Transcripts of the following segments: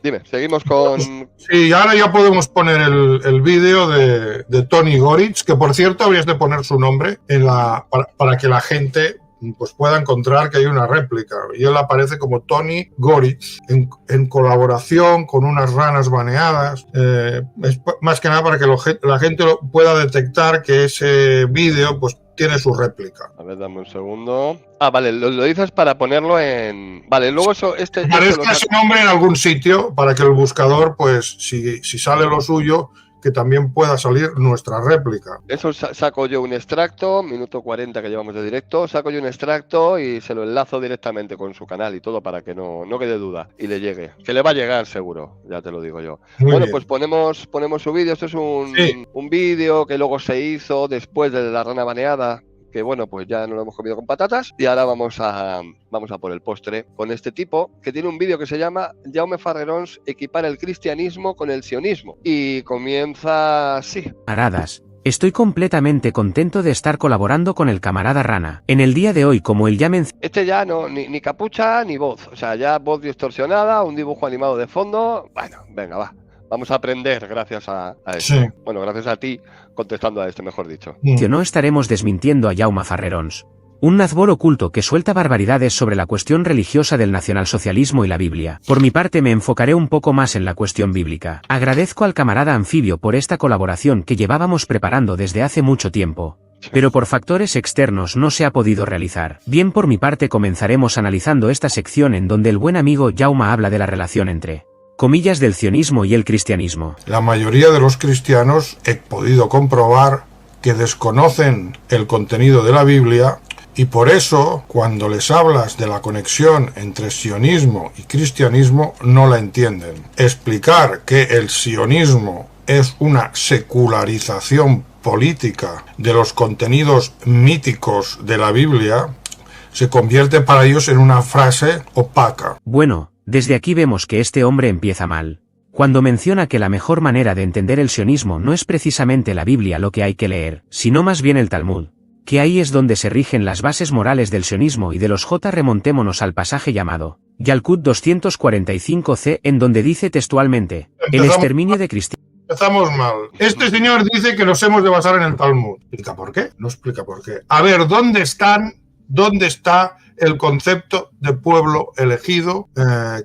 Dime, seguimos con... Sí, ahora ya podemos poner el vídeo de Tony Goritz, que por cierto habrías de poner su nombre para que la gente pues pueda encontrar que hay una réplica. Y él aparece como Tony Goritz en colaboración con unas ranas baneadas. Es más que nada para que la gente pueda detectar que ese vídeo pues tiene su réplica. A ver, dame un segundo. Ah, vale, lo dices para ponerlo en... Vale, luego eso... Aparezca ese nombre en algún sitio para que el buscador, pues, si sale lo suyo, que también pueda salir nuestra réplica. Eso saco yo un extracto, minuto 40 que llevamos de directo, saco yo un extracto y se lo enlazo directamente con su canal y todo para que no quede duda y le llegue. Que le va a llegar seguro, ya te lo digo yo. Muy bueno, bien. Pues ponemos su vídeo. Esto es un vídeo que luego se hizo después de la rana baneada, que bueno, pues ya no lo hemos comido con patatas y ahora vamos a por el postre con este tipo que tiene un vídeo que se llama Jaume Farrerons equipara el cristianismo con el sionismo y comienza así. Camaradas, estoy completamente contento de estar colaborando con el camarada Rana. En el día de hoy, como él ya mencionó... Este ya no, ni capucha ni voz, o sea, ya voz distorsionada, un dibujo animado de fondo. Bueno, venga, va. Vamos a aprender gracias a esto. Sí. Bueno, gracias a ti contestando a este, mejor dicho. No estaremos desmintiendo a Jaume Farrerons, un nazbol oculto que suelta barbaridades sobre la cuestión religiosa del nacionalsocialismo y la Biblia. Por mi parte me enfocaré un poco más en la cuestión bíblica. Agradezco al camarada Anfibio por esta colaboración que llevábamos preparando desde hace mucho tiempo, pero por factores externos no se ha podido realizar. Bien, por mi parte comenzaremos analizando esta sección en donde el buen amigo Jaume habla de la relación entre comillas del sionismo y el cristianismo. La mayoría de los cristianos he podido comprobar que desconocen el contenido de la Biblia y por eso cuando les hablas de la conexión entre sionismo y cristianismo no la entienden. Explicar que el sionismo es una secularización política de los contenidos míticos de la Biblia se convierte para ellos en una frase opaca. Bueno, desde aquí vemos que este hombre empieza mal. Cuando menciona que la mejor manera de entender el sionismo no es precisamente la Biblia lo que hay que leer, sino más bien el Talmud, que ahí es donde se rigen las bases morales del sionismo y de los J. Remontémonos al pasaje llamado Yalkut 245c, en donde dice textualmente, el exterminio de cristianos. Empezamos mal. Este señor dice que nos hemos de basar en el Talmud. ¿Explica por qué? No explica por qué. A ver, ¿dónde está el concepto de pueblo elegido,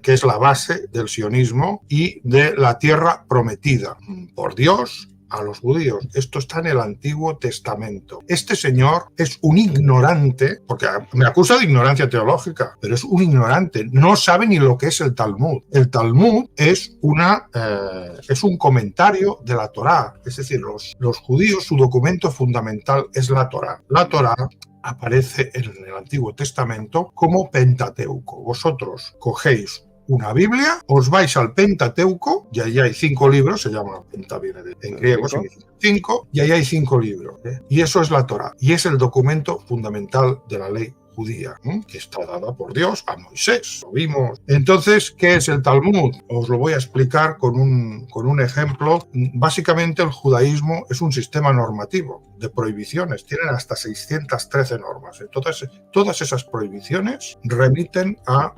que es la base del sionismo y de la tierra prometida por Dios a los judíos? Esto está en el Antiguo Testamento. Este señor es un ignorante, porque me acusa de ignorancia teológica, pero es un ignorante, no sabe ni lo que es el Talmud. El Talmud es un comentario de la Torá, es decir, los judíos, su documento fundamental es la Torá. La Torá aparece en el Antiguo Testamento como Pentateuco. Vosotros cogéis una Biblia, os vais al Pentateuco, y ahí hay 5 libros, se llama Penta, viene en griego, significa 5, y ahí hay 5 libros. Y eso es la Torá, y es el documento fundamental de la ley judía, que está dada por Dios a Moisés. Lo vimos. Entonces, ¿qué es el Talmud? Os lo voy a explicar con un ejemplo. Básicamente, el judaísmo es un sistema normativo de prohibiciones. Tienen hasta 613 normas. Entonces, todas esas prohibiciones remiten a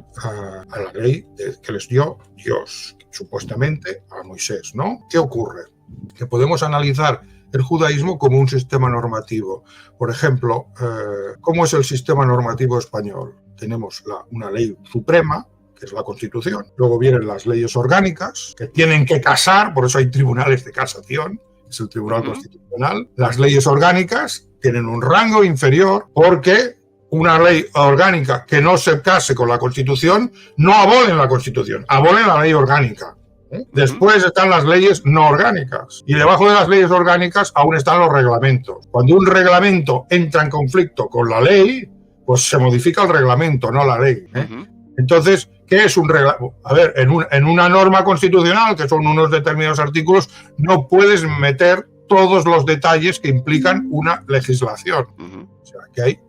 la ley que les dio Dios, supuestamente a Moisés, ¿no? ¿Qué ocurre? Que podemos analizar el judaísmo como un sistema normativo. Por ejemplo, ¿cómo es el sistema normativo español? Tenemos una ley suprema, que es la Constitución. Luego vienen las leyes orgánicas, que tienen que casar, por eso hay tribunales de casación, es el Tribunal Constitucional. Las leyes orgánicas tienen un rango inferior porque una ley orgánica que no se case con la Constitución no abolen la Constitución, abolen la ley orgánica. Después están las leyes no orgánicas y debajo de las leyes orgánicas aún están los reglamentos. Cuando un reglamento entra en conflicto con la ley, pues se modifica el reglamento, no la ley. Entonces, ¿qué es un reglamento? A ver, en una norma constitucional, que son unos determinados artículos, no puedes meter todos los detalles que implican una legislación. O sea, que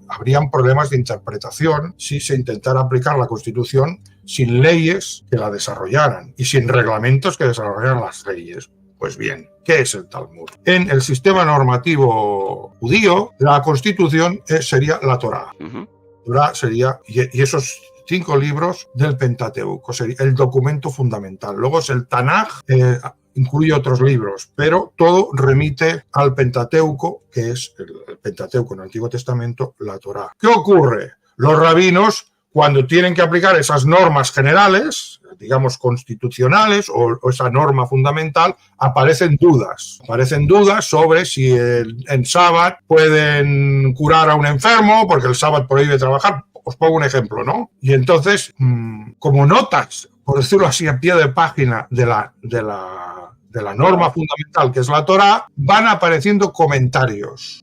habrían problemas de interpretación si se intentara aplicar la Constitución sin leyes que la desarrollaran y sin reglamentos que desarrollaran las leyes. Pues bien, ¿qué es el Talmud? En el sistema normativo judío, la Constitución sería la Torá. Torá sería, y esos 5 libros del Pentateuco, sería el documento fundamental. Luego es el Tanaj, incluye otros libros, pero todo remite al Pentateuco, que es el Pentateuco en el Antiguo Testamento, la Torá. ¿Qué ocurre? Los rabinos, cuando tienen que aplicar esas normas generales, digamos constitucionales, o esa norma fundamental, aparecen dudas sobre si en sábado pueden curar a un enfermo, porque el sábado prohíbe trabajar. Os pongo un ejemplo, ¿no? Y entonces, como notas, por decirlo así, a pie de página de la norma fundamental, que es la Torá, van apareciendo comentarios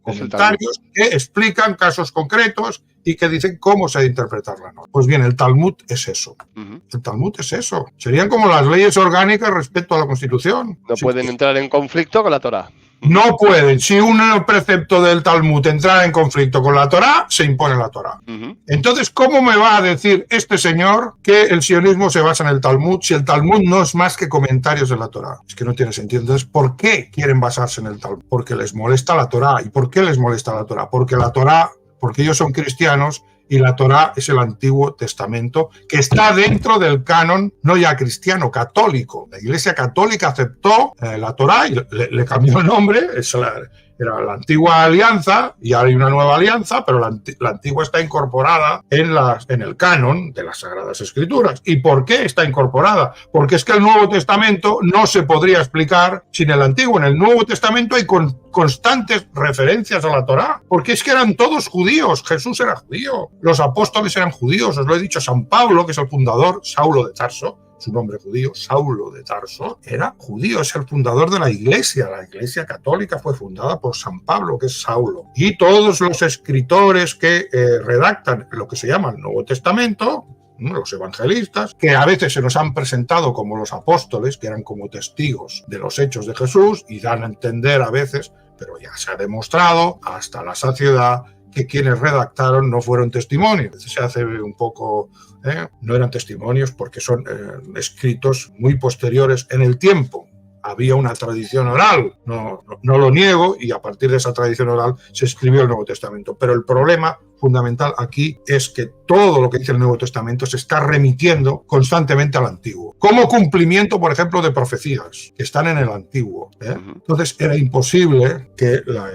que explican casos concretos y que dicen cómo se ha de interpretar la norma. Pues bien, el Talmud es eso. El Talmud es eso. Serían como las leyes orgánicas respecto a la Constitución. No pueden entrar en conflicto con la Torá. No pueden. Si un precepto del Talmud entra en conflicto con la Torá, se impone la Torá. Entonces, ¿cómo me va a decir este señor que el sionismo se basa en el Talmud si el Talmud no es más que comentarios de la Torá? Es que no tiene sentido. Entonces, ¿por qué quieren basarse en el Talmud? Porque les molesta la Torá. ¿Y por qué les molesta la Torá? Porque ellos son cristianos y la Torá es el Antiguo Testamento, que está dentro del canon, no ya cristiano, católico. La Iglesia Católica aceptó la Torá y le cambió el nombre, era la Antigua Alianza, y ahora hay una nueva alianza, pero la Antigua está incorporada en el canon de las Sagradas Escrituras. ¿Y por qué está incorporada? Porque es que el Nuevo Testamento no se podría explicar sin el Antiguo. En el Nuevo Testamento hay constantes referencias a la Torá, porque es que eran todos judíos. Jesús era judío, los apóstoles eran judíos, os lo he dicho. San Pablo, que es el fundador, Saulo de Tarso, su nombre judío, Saulo de Tarso, era judío, es el fundador de la Iglesia. La Iglesia Católica fue fundada por San Pablo, que es Saulo. Y todos los escritores que redactan lo que se llama el Nuevo Testamento, los evangelistas, que a veces se nos han presentado como los apóstoles, que eran como testigos de los hechos de Jesús, y dan a entender a veces, pero ya se ha demostrado hasta la saciedad, que quienes redactaron no fueron testimonios. Se hace un poco... no eran testimonios porque son escritos muy posteriores en el tiempo. Había una tradición oral, no lo niego, y a partir de esa tradición oral se escribió el Nuevo Testamento. Pero el problema fundamental aquí es que todo lo que dice el Nuevo Testamento se está remitiendo constantemente al Antiguo, como cumplimiento, por ejemplo, de profecías que están en el Antiguo. Entonces era imposible que la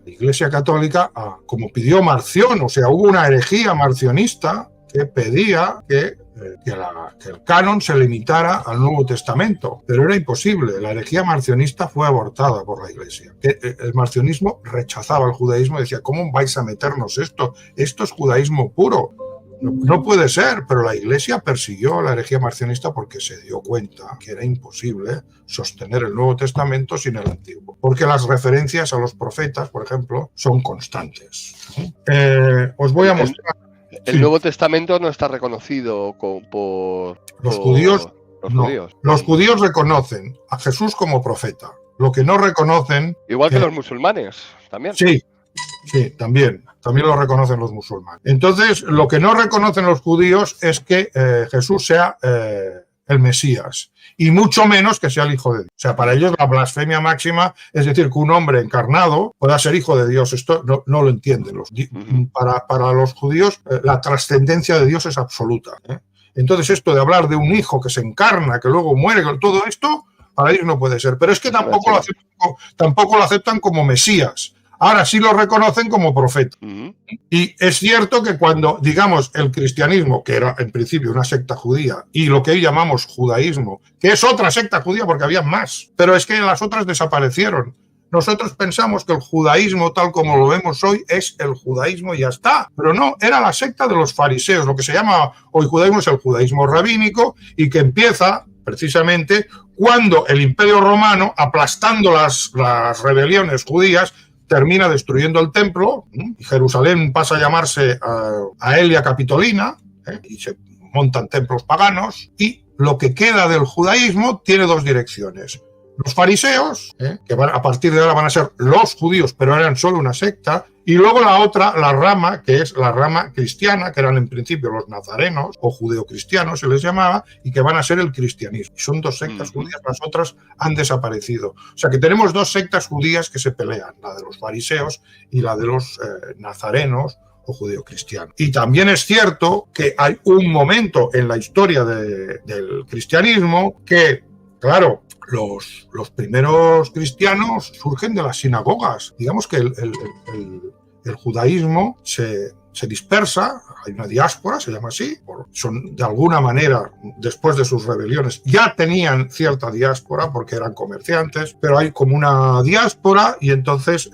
Iglesia Católica, como pidió Marción, o sea, hubo una herejía marcionista que pedía que el canon se limitara al Nuevo Testamento, pero era imposible. La herejía marcionista fue abortada por la Iglesia. El marcionismo rechazaba el judaísmo y decía, ¿cómo vais a meternos esto? Esto es judaísmo puro. No puede ser, pero la Iglesia persiguió a la herejía marcionista porque se dio cuenta que era imposible sostener el Nuevo Testamento sin el Antiguo, porque las referencias a los profetas, por ejemplo, son constantes. Os voy a mostrar. El Nuevo Testamento no está reconocido por los judíos. Los judíos. Los judíos reconocen a Jesús como profeta. Lo que no reconocen... Igual que los musulmanes, también. Sí, también lo reconocen los musulmanes. Entonces, lo que no reconocen los judíos es que Jesús sea el Mesías, y mucho menos que sea el Hijo de Dios. O sea, para ellos la blasfemia máxima es decir que un hombre encarnado pueda ser hijo de Dios. Esto no lo entienden. Para los judíos la trascendencia de Dios es absoluta. Entonces esto de hablar de un hijo que se encarna, que luego muere, todo esto, para ellos no puede ser. Pero es que tampoco lo aceptan como Mesías. Ahora sí lo reconocen como profeta. Y es cierto que cuando, digamos, el cristianismo, que era en principio una secta judía, y lo que hoy llamamos judaísmo, que es otra secta judía porque había más, pero es que las otras desaparecieron. Nosotros pensamos que el judaísmo, tal como lo vemos hoy, es el judaísmo y ya está. Pero no, era la secta de los fariseos. Lo que se llama hoy judaísmo es el judaísmo rabínico, y que empieza precisamente cuando el Imperio Romano, aplastando las rebeliones judías, termina destruyendo el templo, y Jerusalén pasa a llamarse Aelia Capitolina, y se montan templos paganos, y lo que queda del judaísmo tiene dos direcciones. Los fariseos, que a partir de ahora van a ser los judíos, pero eran solo una secta, y luego la otra, la rama, que es la rama cristiana, que eran en principio los nazarenos, o judeocristianos se les llamaba, y que van a ser el cristianismo. Son dos sectas judías, las otras han desaparecido. O sea que tenemos dos sectas judías que se pelean, la de los fariseos y la de los nazarenos, o judeocristiano. Y también es cierto que hay un momento en la historia del cristianismo que, claro, los primeros cristianos surgen de las sinagogas. Digamos que el judaísmo se dispersa, hay una diáspora, se llama así, son de alguna manera, después de sus rebeliones, ya tenían cierta diáspora porque eran comerciantes, pero hay como una diáspora y entonces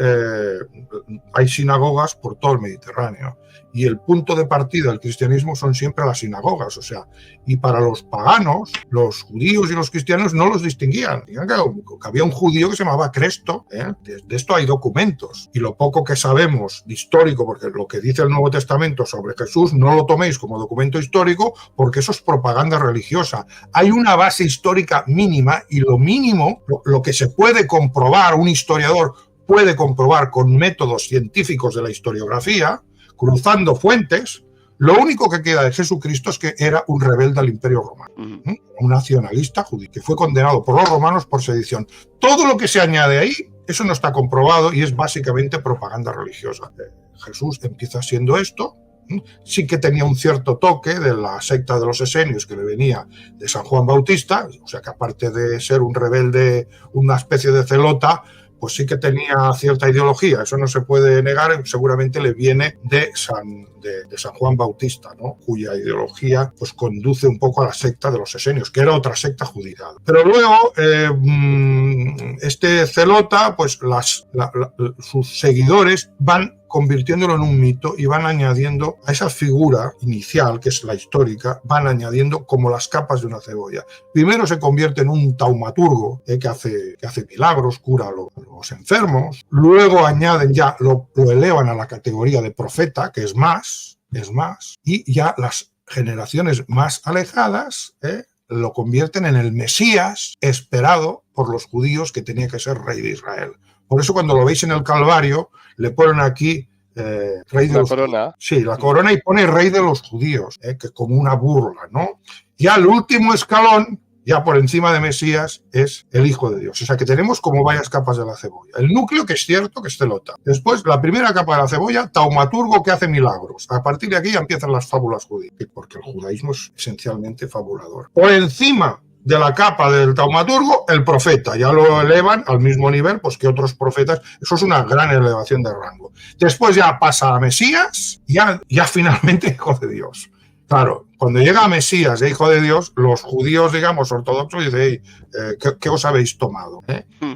hay sinagogas por todo el Mediterráneo. Y el punto de partida del cristianismo son siempre las sinagogas, o sea, y para los paganos, los judíos y los cristianos no los distinguían. Digan que había un judío que se llamaba Cresto, de esto hay documentos, y lo poco que sabemos de histórico, porque lo que dice el Nuevo Testamento sobre Jesús no lo toméis como documento histórico, porque eso es propaganda religiosa. Hay una base histórica mínima, y lo mínimo, lo que se puede comprobar, un historiador puede comprobar con métodos científicos de la historiografía, cruzando fuentes, lo único que queda de Jesucristo es que era un rebelde al Imperio Romano, un nacionalista judío, que fue condenado por los romanos por sedición. Todo lo que se añade ahí, eso no está comprobado y es básicamente propaganda religiosa. Jesús empieza siendo esto, sí que tenía un cierto toque de la secta de los esenios que le venía de San Juan Bautista, o sea que aparte de ser un rebelde, una especie de celota, pues sí que tenía cierta ideología, eso no se puede negar, seguramente le viene de San Juan Bautista, ¿no? Cuya ideología pues conduce un poco a la secta de los esenios, que era otra secta judía. Pero luego, este celota, pues sus seguidores van convirtiéndolo en un mito y van añadiendo a esa figura inicial, que es la histórica, van añadiendo como las capas de una cebolla. Primero se convierte en un taumaturgo que hace milagros, cura a los enfermos. Luego añaden lo elevan a la categoría de profeta, que es más, y ya las generaciones más alejadas lo convierten en el Mesías esperado por los judíos, que tenía que ser rey de Israel. Por eso cuando lo veis en el Calvario, le ponen aquí rey de la los corona. judíos. Sí, la corona, y pone rey de los judíos, que como una burla, ¿no? Ya el último escalón, ya por encima de Mesías, es el Hijo de Dios. O sea que tenemos como varias capas de la cebolla. El núcleo, que es cierto, que es celota. Después, la primera capa de la cebolla, taumaturgo que hace milagros. A partir de aquí ya empiezan las fábulas judías, porque el judaísmo es esencialmente fabulador. Por encima de la capa del taumaturgo, el profeta. Ya lo elevan al mismo nivel pues, que otros profetas. Eso es una gran elevación de rango. Después ya pasa a Mesías, ya finalmente Hijo de Dios. Claro, cuando llega a Mesías, Hijo de Dios, los judíos, digamos, ortodoxos, dicen, hey, ¿qué os habéis tomado?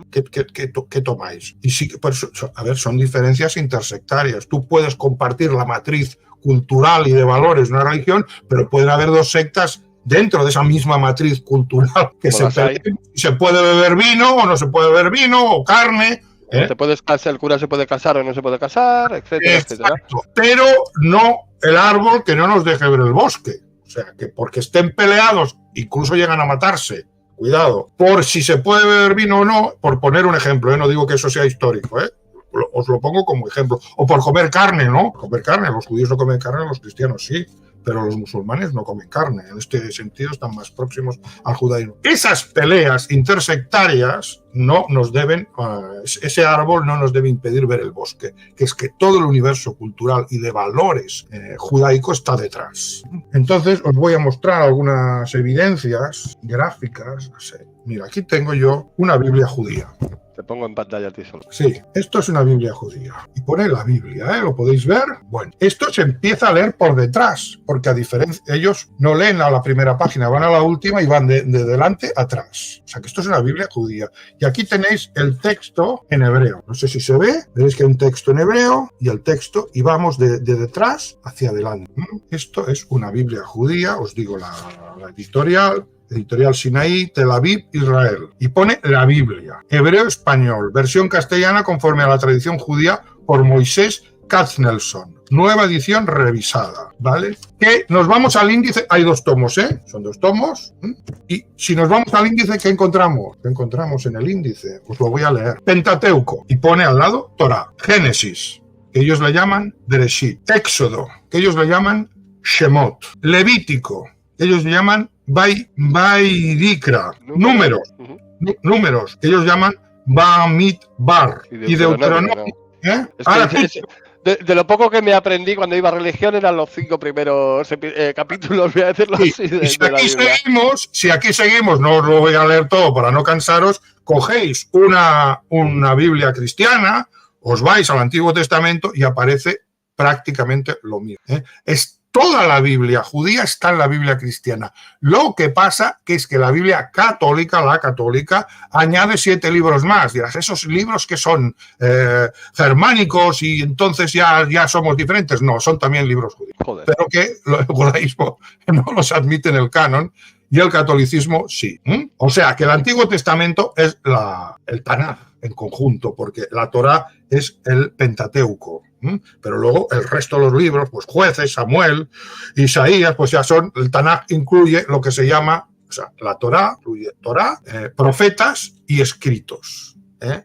¿Qué tomáis? Y sí, pues, a ver, son diferencias intersectarias. Tú puedes compartir la matriz cultural y de valores de una religión, pero pueden haber dos sectas dentro de esa misma matriz cultural que se puede beber vino o no se puede beber vino, o carne. ¿Te puedes casar, el cura se puede casar o no se puede casar, etcétera, etcétera. Pero no el árbol que no nos deje ver el bosque. O sea, que porque estén peleados, incluso llegan a matarse, cuidado, por si se puede beber vino o no, por poner un ejemplo, no digo que eso sea histórico, os lo pongo como ejemplo. O por comer carne, ¿no? Comer carne, los judíos no comen carne, los cristianos sí. Pero los musulmanes no comen carne. En este sentido están más próximos al judaísmo. Esas peleas intersectarias no nos deben, ese árbol no nos debe impedir ver el bosque, que es que todo el universo cultural y de valores judaico está detrás. Entonces os voy a mostrar algunas evidencias gráficas. Mira, aquí tengo yo una Biblia judía. Te pongo en pantalla a ti solo. Sí, esto es una Biblia judía. Y pone la Biblia, ¿lo podéis ver? Bueno, esto se empieza a leer por detrás, porque a diferencia, ellos no leen a la primera página, van a la última y van de delante a atrás. O sea que esto es una Biblia judía. Y aquí tenéis el texto en hebreo. No sé si se ve, veréis que hay un texto en hebreo y el texto, y vamos de detrás hacia adelante. Esto es una Biblia judía, os digo la editorial Sinaí, Tel Aviv, Israel. Y pone la Biblia, hebreo-español, versión castellana conforme a la tradición judía por Moisés Katznelson. Nueva edición revisada, ¿vale? Que nos vamos al índice, hay 2 tomos, son 2 tomos. Y si nos vamos al índice, ¿qué encontramos? ¿Qué encontramos en el índice? Pues lo voy a leer. Pentateuco, y pone al lado Torah. Génesis, que ellos le llaman Bereshit. Éxodo, que ellos le llaman Shemot. Levítico, que ellos le llaman Vaidikra, números, que ellos llaman Bamidbar, y Deuteronomio. De lo poco que me aprendí cuando iba a religión eran los 5 primeros capítulos, voy a decirlo así. Y si aquí seguimos, no os lo voy a leer todo para no cansaros, cogéis una Biblia cristiana, os vais al Antiguo Testamento y aparece prácticamente lo mismo. Toda la Biblia judía está en la Biblia cristiana. Lo que pasa que es que la Biblia católica, la católica, añade 7 libros más. Dirás, esos libros que son germánicos y entonces ya somos diferentes. No, son también libros judíos. Joder. Pero que el judaísmo no los admite en el canon y el catolicismo sí. O sea, que el Antiguo Testamento es el Tanaj en conjunto, porque la Torá es el Pentateuco. Pero luego el resto de los libros, pues Jueces, Samuel, Isaías, pues ya son, el Tanaj incluye lo que se llama, o sea, la Torá, incluye Torá, profetas y escritos.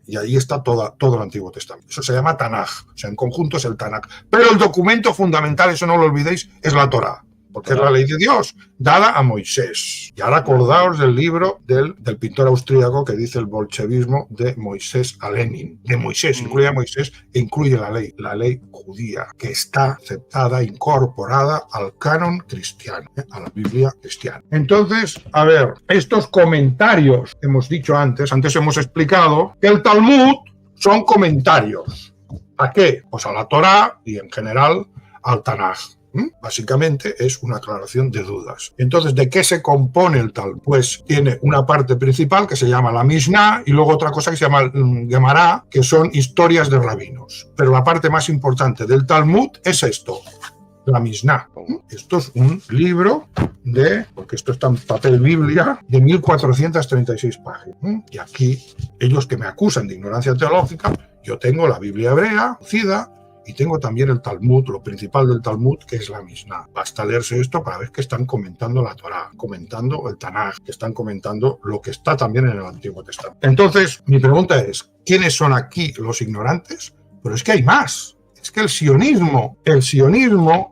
Y ahí está todo el Antiguo Testamento. Eso se llama Tanaj, o sea, en conjunto es el Tanaj. Pero el documento fundamental, eso no lo olvidéis, es la Torá. Porque es la ley de Dios, dada a Moisés. Y ahora acordaos del libro del pintor austríaco que dice el bolchevismo de Moisés a Lenin. De Moisés, incluye a Moisés e incluye la ley judía, que está aceptada, incorporada al canon cristiano, a la Biblia cristiana. Entonces, a ver, estos comentarios que hemos dicho antes hemos explicado que el Talmud son comentarios. ¿A qué? Pues a la Torá y en general al Tanaj. Básicamente es una aclaración de dudas. Entonces, ¿de qué se compone el Talmud? Pues tiene una parte principal que se llama la Mishnah y luego otra cosa que se llama Gemara, que son historias de rabinos. Pero la parte más importante del Talmud es esto, la Mishnah. Esto es un libro porque esto está en papel Biblia, de 1436 páginas. Y aquí, ellos que me acusan de ignorancia teológica, yo tengo la Biblia hebrea, traducida, y tengo también el Talmud, lo principal del Talmud, que es la Mishnah. Basta leerse esto para ver que están comentando la Torá, comentando el Tanaj, que están comentando lo que está también en el Antiguo Testamento. Entonces, mi pregunta es, ¿quiénes son aquí los ignorantes? Pero es que hay más. Es que el sionismo,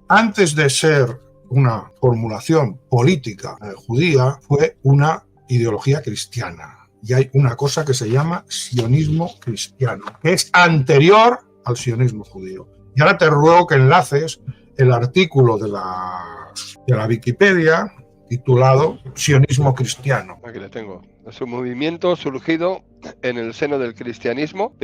antes de ser una formulación política judía, fue una ideología cristiana. Y hay una cosa que se llama sionismo cristiano, que es anterior al sionismo judío. Y ahora te ruego que enlaces el artículo de la Wikipedia titulado Sionismo cristiano. Aquí le tengo. Es un movimiento surgido en el seno del cristianismo,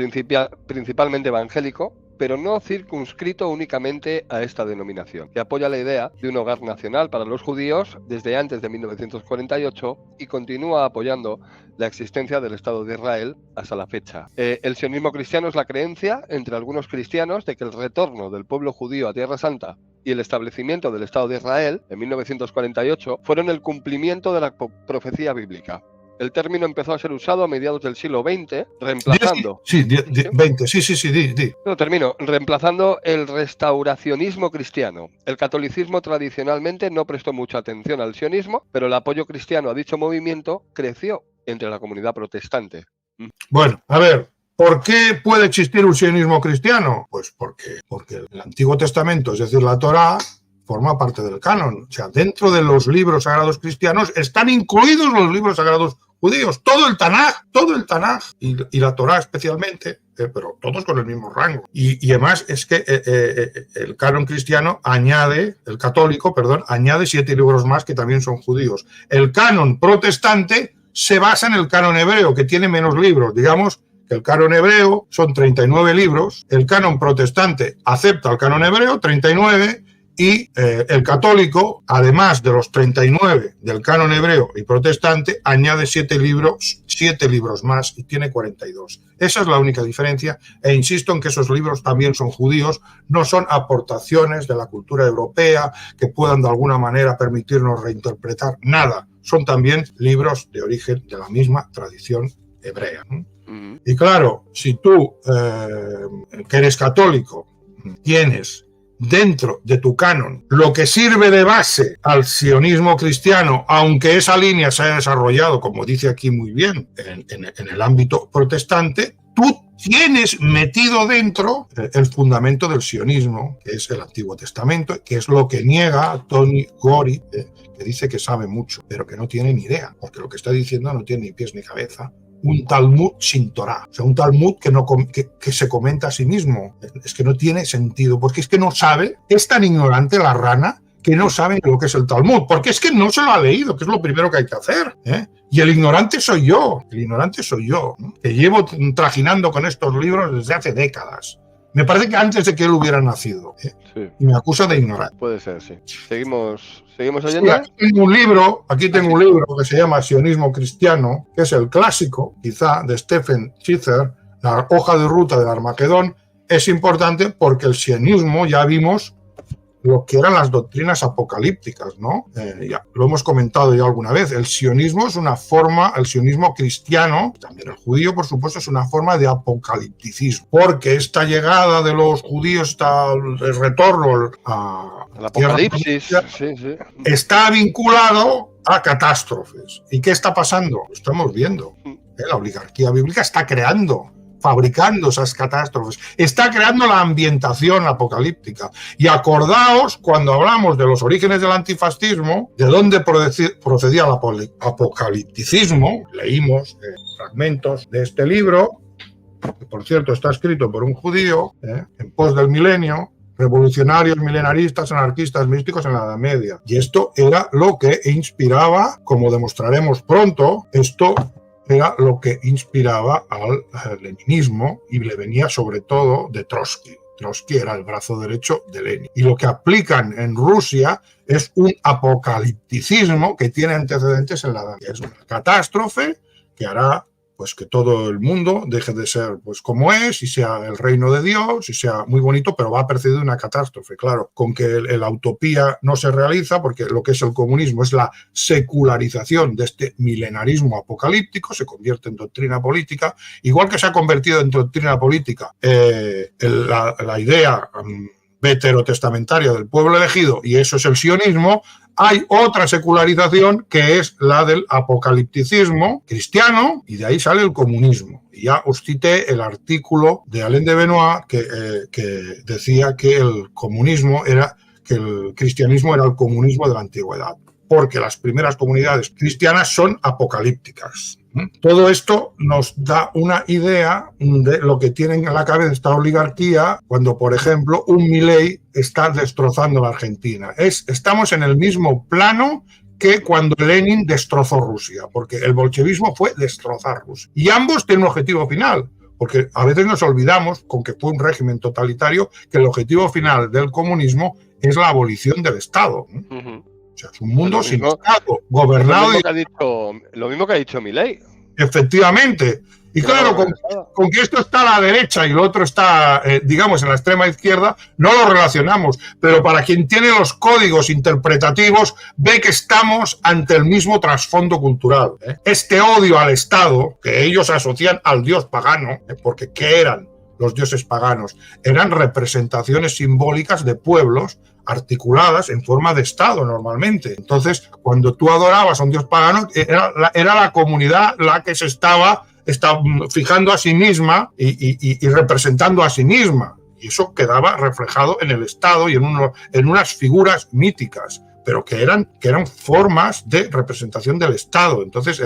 principalmente evangélico, pero no circunscrito únicamente a esta denominación, que apoya la idea de un hogar nacional para los judíos desde antes de 1948 y continúa apoyando la existencia del Estado de Israel hasta la fecha. El sionismo cristiano es la creencia entre algunos cristianos de que el retorno del pueblo judío a Tierra Santa y el establecimiento del Estado de Israel en 1948 fueron el cumplimiento de la profecía bíblica. El término empezó a ser usado a mediados del siglo XX, reemplazando... Reemplazando el restauracionismo cristiano. El catolicismo tradicionalmente no prestó mucha atención al sionismo, pero el apoyo cristiano a dicho movimiento creció entre la comunidad protestante. Bueno, a ver, ¿por qué puede existir un sionismo cristiano? Pues porque el Antiguo Testamento, es decir, la Torá, forma parte del canon. O sea, dentro de los libros sagrados cristianos están incluidos los libros sagrados judíos, todo el Tanaj y la Torá especialmente, pero todos con el mismo rango. Y además es que el canon cristiano el católico añade 7 libros más que también son judíos. El canon protestante se basa en el canon hebreo, que tiene menos libros. Digamos que el canon hebreo son 39 libros, el canon protestante acepta el canon hebreo, 39, y el católico, además de los 39 del canon hebreo y protestante, añade 7 libros más y tiene 42. Esa es la única diferencia e insisto en que esos libros también son judíos, no son aportaciones de la cultura europea que puedan de alguna manera permitirnos reinterpretar nada. Son también libros de origen de la misma tradición hebrea. Y claro, si tú, que eres católico, tienes dentro de tu canon lo que sirve de base al sionismo cristiano, aunque esa línea se haya desarrollado, como dice aquí muy bien, en el ámbito protestante, tú tienes metido dentro el fundamento del sionismo, que es el Antiguo Testamento, que es lo que niega Tony Gori, que dice que sabe mucho, pero que no tiene ni idea, porque lo que está diciendo no tiene ni pies ni cabeza, un Talmud sin Torah, o sea, un Talmud que se comenta a sí mismo. Es que no tiene sentido, porque es que no sabe, es tan ignorante la rana que no sabe lo que es el Talmud, porque es que no se lo ha leído, que es lo primero que hay que hacer, ¿eh? Y el ignorante soy yo, ¿no? Que llevo trajinando con estos libros desde hace décadas. Me parece que antes de que él hubiera nacido, ¿eh? Sí. Y me acusa de ignorante. Puede ser, sí. Seguimos oyendo. Sí, aquí tengo un libro que se llama Sionismo Cristiano, que es el clásico, quizá, de Stephen Schitzer, La hoja de ruta del Armagedón. Es importante porque el sionismo, ya vimos lo que eran las doctrinas apocalípticas, ¿no? Ya lo hemos comentado ya alguna vez. El sionismo es una forma, el sionismo cristiano, también el judío, por supuesto, es una forma de apocalipticismo, porque esta llegada de los judíos, el retorno al apocalipsis, sí. Está vinculado a catástrofes. ¿Y qué está pasando? Lo estamos viendo. La oligarquía bíblica está fabricando esas catástrofes, está creando la ambientación apocalíptica. Y acordaos, cuando hablamos de los orígenes del antifascismo, de dónde procedía el apocalipticismo, leímos fragmentos de este libro, que por cierto está escrito por un judío, en pos del milenio, revolucionarios, milenaristas, anarquistas, místicos en la Edad Media. Y esto era lo que inspiraba, como demostraremos pronto, era lo que inspiraba al leninismo y le venía sobre todo de Trotsky. Trotsky era el brazo derecho de Lenin. Y lo que aplican en Rusia es un apocalipticismo que tiene antecedentes en la Edad Media. Es una catástrofe que hará pues que todo el mundo deje de ser pues como es y sea el reino de Dios y sea muy bonito, pero va precedido de una catástrofe. Claro, con que la utopía no se realiza, porque lo que es el comunismo es la secularización de este milenarismo apocalíptico, se convierte en doctrina política, igual que se ha convertido en doctrina política la idea veterotestamentaria del pueblo elegido, y eso es el sionismo. Hay otra secularización que es la del apocalipticismo cristiano, y de ahí sale el comunismo. Y ya os cité el artículo de Alain de Benoit que decía que el cristianismo era el comunismo de la antigüedad, porque las primeras comunidades cristianas son apocalípticas. Todo esto nos da una idea de lo que tienen en la cabeza esta oligarquía cuando, por ejemplo, un Milei está destrozando la Argentina. Estamos en el mismo plano que cuando Lenin destrozó Rusia, porque el bolchevismo fue destrozar Rusia. Y ambos tienen un objetivo final, porque a veces nos olvidamos, con que fue un régimen totalitario, que el objetivo final del comunismo es la abolición del Estado, ¿no? O sea, es un mundo sin Estado, gobernado. Lo mismo que ha dicho Milei. Efectivamente. Y claro, con que esto está a la derecha y lo otro está, digamos, en la extrema izquierda, no lo relacionamos. Pero para quien tiene los códigos interpretativos, ve que estamos ante el mismo trasfondo cultural. Este odio al Estado, que ellos asocian al dios pagano, porque ¿qué eran los dioses paganos? Eran representaciones simbólicas de pueblos articuladas en forma de Estado normalmente. Entonces, cuando tú adorabas a un dios pagano, era la comunidad la que se estaba fijando a sí misma y representando a sí misma. Y eso quedaba reflejado en el Estado y en unas figuras míticas, pero que eran formas de representación del Estado. Entonces,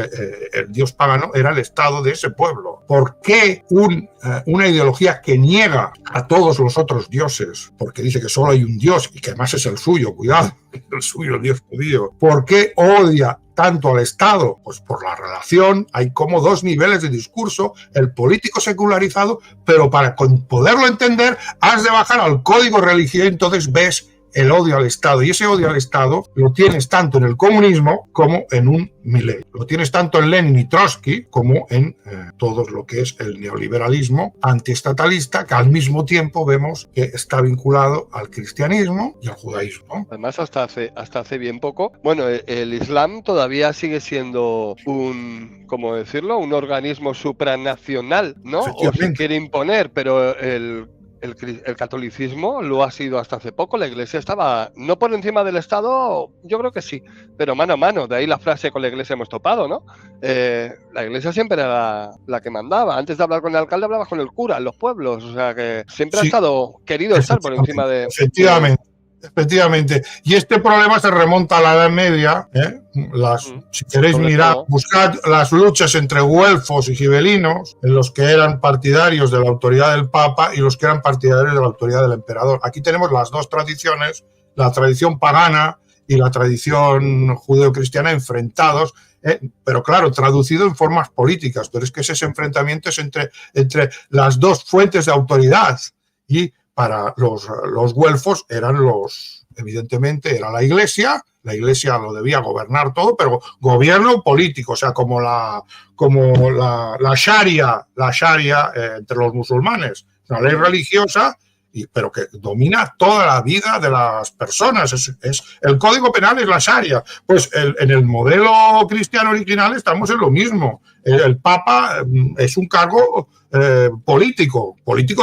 el dios pagano era el Estado de ese pueblo. ¿Por qué una ideología que niega a todos los otros dioses, porque dice que solo hay un dios y que además es el suyo, cuidado, el suyo, el dios judío? ¿Por qué odia tanto al Estado? Pues por la relación. Hay como dos niveles de discurso: el político secularizado, pero para poderlo entender has de bajar al código religioso, y entonces ves el odio al Estado. Y ese odio al Estado lo tienes tanto en el comunismo como en un Milei. Lo tienes tanto en Lenin y Trotsky como en todo lo que es el neoliberalismo antiestatalista, que al mismo tiempo vemos que está vinculado al cristianismo y al judaísmo. Además, hasta hace bien poco, bueno, el Islam todavía sigue siendo ¿cómo decirlo? Un organismo supranacional, ¿no? O se quiere imponer, pero el catolicismo lo ha sido hasta hace poco. La Iglesia estaba no por encima del Estado, yo creo que sí, pero mano a mano. De ahí la frase: con la Iglesia hemos topado, ¿no? La Iglesia siempre era la que mandaba. Antes de hablar con el alcalde, hablabas con el cura en los pueblos. O sea que siempre ha estado querido estar por encima de... Efectivamente. Efectivamente. Y este problema se remonta a la Edad Media. Si queréis mirar, buscad las luchas entre güelfos y gibelinos, en los que eran partidarios de la autoridad del Papa y los que eran partidarios de la autoridad del emperador. Aquí tenemos las dos tradiciones, la tradición pagana y la tradición judeocristiana enfrentados, pero claro, traducido en formas políticas. Pero es que ese enfrentamiento es entre las dos fuentes de autoridad. Y para los güelfos evidentemente era la Iglesia lo debía gobernar todo, pero gobierno político, o sea, como la Sharia entre los musulmanes, una ley religiosa, pero que domina toda la vida de las personas. El Código Penal es la Sharia. Pues en el modelo cristiano original estamos en lo mismo. El Papa es un cargo político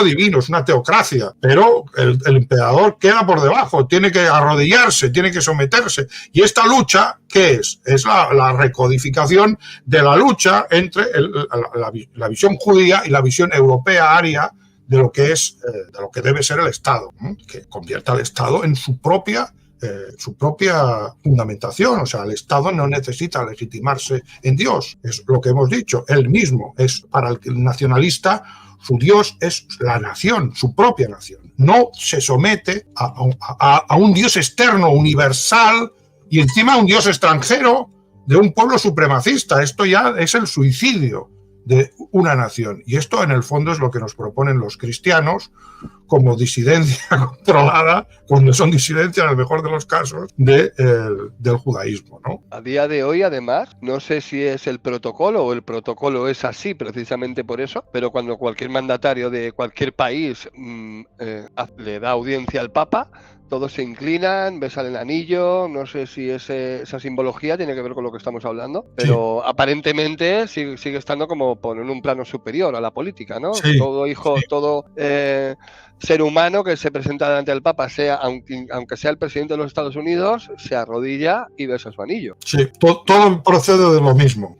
divino, es una teocracia, pero el emperador queda por debajo, tiene que arrodillarse, tiene que someterse. Y esta lucha, ¿qué es? Es la recodificación de la lucha entre la visión judía y la visión europea aria de lo que debe ser el Estado, ¿no? Que convierta al Estado en su propia fundamentación. O sea, el Estado no necesita legitimarse en Dios, es lo que hemos dicho, él mismo es, para el nacionalista, su Dios es la nación, su propia nación. No se somete a un Dios externo, universal, y encima a un Dios extranjero de un pueblo supremacista. Esto ya es el suicidio de una nación. Y esto, en el fondo, es lo que nos proponen los cristianos como disidencia controlada, cuando son disidencia, en el mejor de los casos, del judaísmo, ¿no? A día de hoy, además, no sé si es el protocolo o el protocolo es así precisamente por eso, pero cuando cualquier mandatario de cualquier país le da audiencia al Papa, todos se inclinan, besan el anillo. No sé si esa simbología tiene que ver con lo que estamos hablando, pero sí, aparentemente sigue estando como en un plano superior a la política, ¿no? Sí, todo ser humano que se presenta delante del Papa, aunque sea el presidente de los Estados Unidos, se arrodilla y besa su anillo. Sí, todo procede de lo mismo,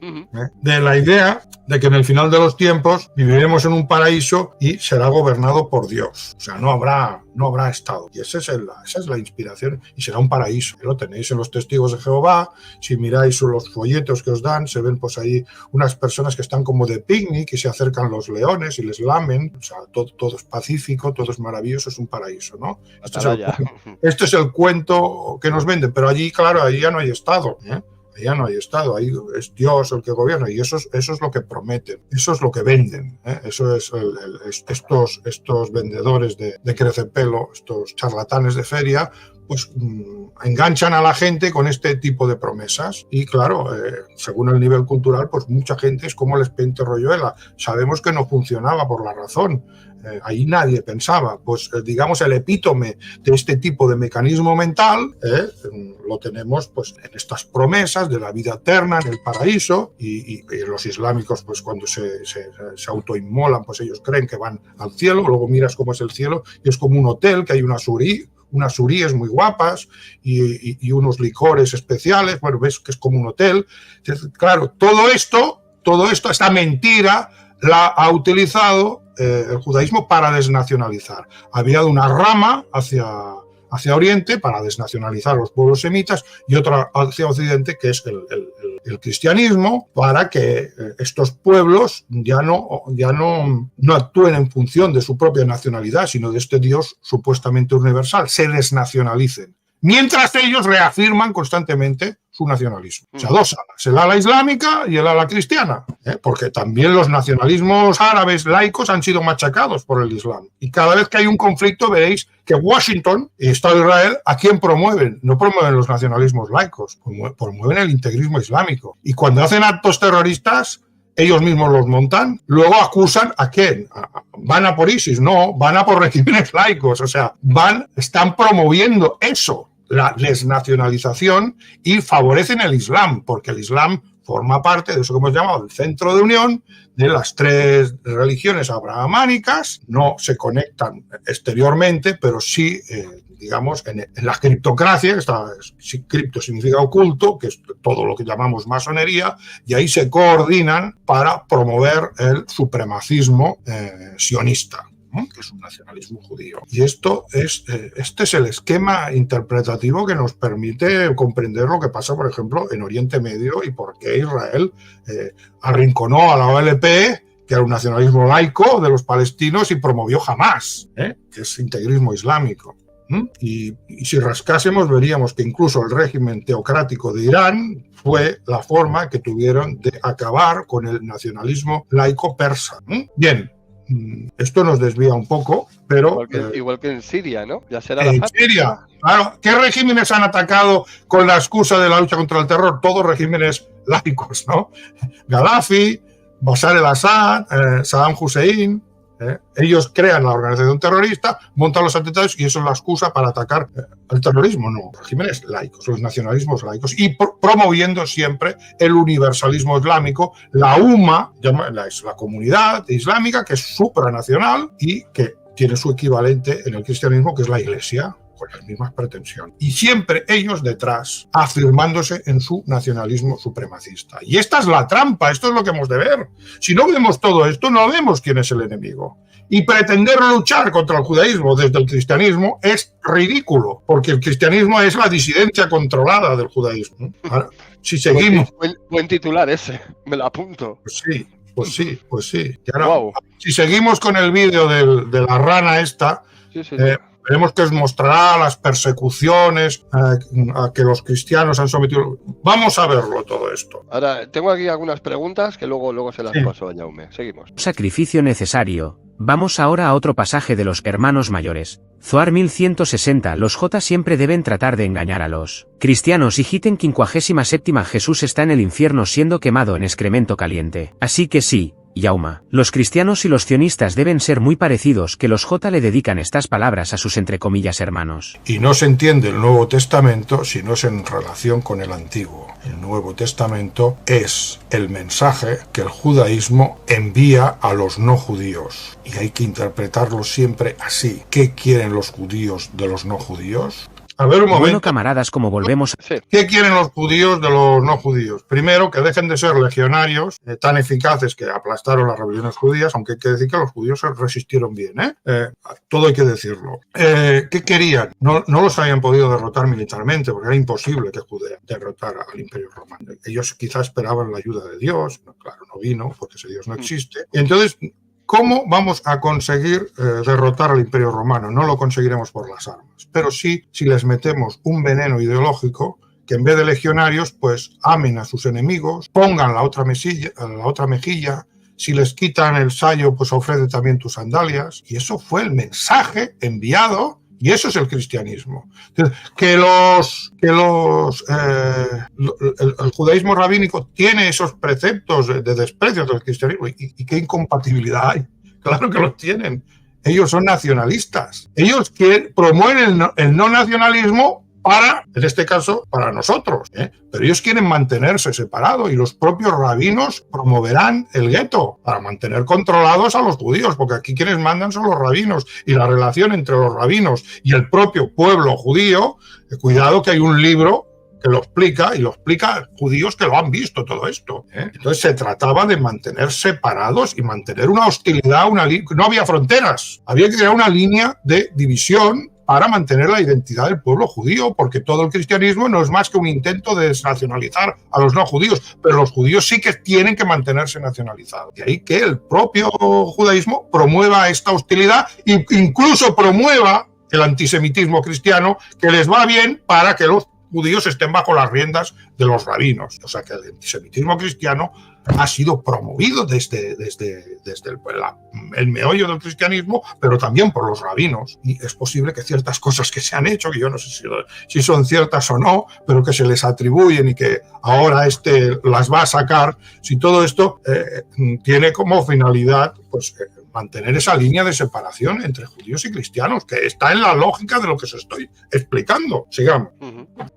de la idea de que en el final de los tiempos viviremos en un paraíso y será gobernado por Dios. O sea, no habrá Estado. Y esa es la inspiración, y será un paraíso. Lo tenéis en los Testigos de Jehová. Si miráis los folletos que os dan, se ven pues ahí unas personas que están como de picnic y se acercan los leones y les lamen. O sea, todo es pacífico, todo es maravilloso, es un paraíso, ¿no? Esto es el cuento que nos venden, pero allí, claro, allí ya no hay Estado, ya no hay Estado, ahí es Dios el que gobierna, y eso es lo que prometen, eso es lo que venden, eso es estos vendedores de crecepelo, estos charlatanes de feria, pues enganchan a la gente con este tipo de promesas. Y claro, según el nivel cultural, pues mucha gente es como el expediente Royuela. Sabemos que no funcionaba por la razón. Ahí nadie pensaba. Pues digamos, el epítome de este tipo de mecanismo mental lo tenemos pues en estas promesas de la vida eterna en el paraíso, y los islámicos, pues cuando se autoinmolan, pues ellos creen que van al cielo. Luego miras cómo es el cielo y es como un hotel, que hay unas suríes muy guapas y unos licores especiales. Bueno, ves que es como un hotel. Claro, todo esto, esta mentira la ha utilizado el judaísmo para desnacionalizar. Había una rama hacia Oriente para desnacionalizar los pueblos semitas y otra hacia Occidente, que es el cristianismo, para que estos pueblos ya no actúen en función de su propia nacionalidad, sino de este Dios supuestamente universal, se desnacionalicen. Mientras ellos reafirman constantemente su nacionalismo. O sea, dos alas, el ala islámica y el ala cristiana, porque también los nacionalismos árabes laicos han sido machacados por el Islam. Y cada vez que hay un conflicto veréis que Washington y Estado de Israel, ¿a quién promueven? No promueven los nacionalismos laicos, promueven el integrismo islámico. Y cuando hacen actos terroristas, ellos mismos los montan, luego acusan ¿a quién? Van a por ISIS, no, van a por regímenes laicos, o sea, están promoviendo eso, la desnacionalización, y favorecen el Islam, porque el Islam forma parte de eso que hemos llamado el centro de unión de las tres religiones abrahamánicas. No se conectan exteriormente, pero sí, digamos, en la criptocracia, cripto significa oculto, que es todo lo que llamamos masonería, y ahí se coordinan para promover el supremacismo sionista. que es un nacionalismo judío. Y este es el esquema interpretativo que nos permite comprender lo que pasa, por ejemplo, en Oriente Medio y por qué Israel arrinconó a la OLP, que era un nacionalismo laico de los palestinos, y promovió Hamás, que es integrismo islámico. Y si rascásemos veríamos que incluso el régimen teocrático de Irán fue la forma que tuvieron de acabar con el nacionalismo laico persa. Bien, esto nos desvía un poco, pero... Igual que en Siria, ¿no? Ya será en Siria, claro. ¿Qué regímenes han atacado con la excusa de la lucha contra el terror? Todos regímenes laicos, ¿no? Gaddafi, Bashar el-Assad, Saddam Hussein. Ellos crean la organización terrorista, montan los atentados y eso es la excusa para atacar el terrorismo. No, regímenes laicos, los nacionalismos laicos, y promoviendo siempre el universalismo islámico, la UMA, es la comunidad islámica, que es supranacional y que tiene su equivalente en el cristianismo, que es la Iglesia, con las mismas pretensiones. Y siempre ellos detrás, afirmándose en su nacionalismo supremacista. Y esta es la trampa, esto es lo que hemos de ver. Si no vemos todo esto, no vemos quién es el enemigo. Y pretender luchar contra el judaísmo desde el cristianismo es ridículo, porque el cristianismo es la disidencia controlada del judaísmo. Ahora, si seguimos... Buen titular ese, me lo apunto. Pues sí. Y ahora, si seguimos con el vídeo de la rana esta... Sí. Veremos que os mostrará las persecuciones a que los cristianos han sometido. Vamos a verlo todo esto. Ahora, tengo aquí algunas preguntas que luego se las paso a Jaume. Seguimos. Sacrificio necesario. Vamos ahora a otro pasaje de los hermanos mayores. Zohar 1160. Los J siempre deben tratar de engañar a los cristianos. Y Giten 57. Jesús está en el infierno siendo quemado en excremento caliente. Así que sí, Yauma, los cristianos y los sionistas deben ser muy parecidos, que los J le dedican estas palabras a sus entre comillas hermanos. Y no se entiende el Nuevo Testamento si no es en relación con el Antiguo. El Nuevo Testamento es el mensaje que el judaísmo envía a los no judíos. Y hay que interpretarlo siempre así. ¿Qué quieren los judíos de los no judíos? A ver un momento. Bueno, camaradas, como volvemos... ¿Qué quieren los judíos de los no judíos? Primero, que dejen de ser legionarios tan eficaces que aplastaron las rebeliones judías, aunque hay que decir que los judíos se resistieron bien, todo hay que decirlo. ¿Qué querían? No los habían podido derrotar militarmente, porque era imposible que Judea derrotara al Imperio Romano. Ellos quizás esperaban la ayuda de Dios, claro, no vino, porque ese Dios no existe. Entonces, ¿cómo vamos a conseguir derrotar al Imperio Romano? No lo conseguiremos por las armas, pero sí si les metemos un veneno ideológico que en vez de legionarios, pues amen a sus enemigos, pongan la otra mejilla, si les quitan el sayo, pues ofrece también tus sandalias. Y eso fue el mensaje enviado. Y eso es el cristianismo. El judaísmo rabínico tiene esos preceptos de desprecio del cristianismo. ¿Y qué incompatibilidad hay? Claro que los tienen. Ellos son nacionalistas. Ellos promueven el no nacionalismo para, en este caso, para nosotros. Pero ellos quieren mantenerse separados y los propios rabinos promoverán el gueto para mantener controlados a los judíos, porque aquí quienes mandan son los rabinos y la relación entre los rabinos y el propio pueblo judío, cuidado que hay un libro que lo explica, y lo explica judíos que lo han visto todo esto. Entonces se trataba de mantener separados y mantener una hostilidad, no había fronteras, había que crear una línea de división para mantener la identidad del pueblo judío, porque todo el cristianismo no es más que un intento de desnacionalizar a los no judíos, pero los judíos sí que tienen que mantenerse nacionalizados. De ahí que el propio judaísmo promueva esta hostilidad e incluso promueva el antisemitismo cristiano, que les va bien para que los judíos estén bajo las riendas de los rabinos. O sea que el antisemitismo cristiano ha sido promovido desde el meollo del cristianismo, pero también por los rabinos. Y es posible que ciertas cosas que se han hecho, que yo no sé si son ciertas o no, pero que se les atribuyen y que ahora las va a sacar, si todo esto tiene como finalidad pues mantener esa línea de separación entre judíos y cristianos, que está en la lógica de lo que os estoy explicando. Sigamos.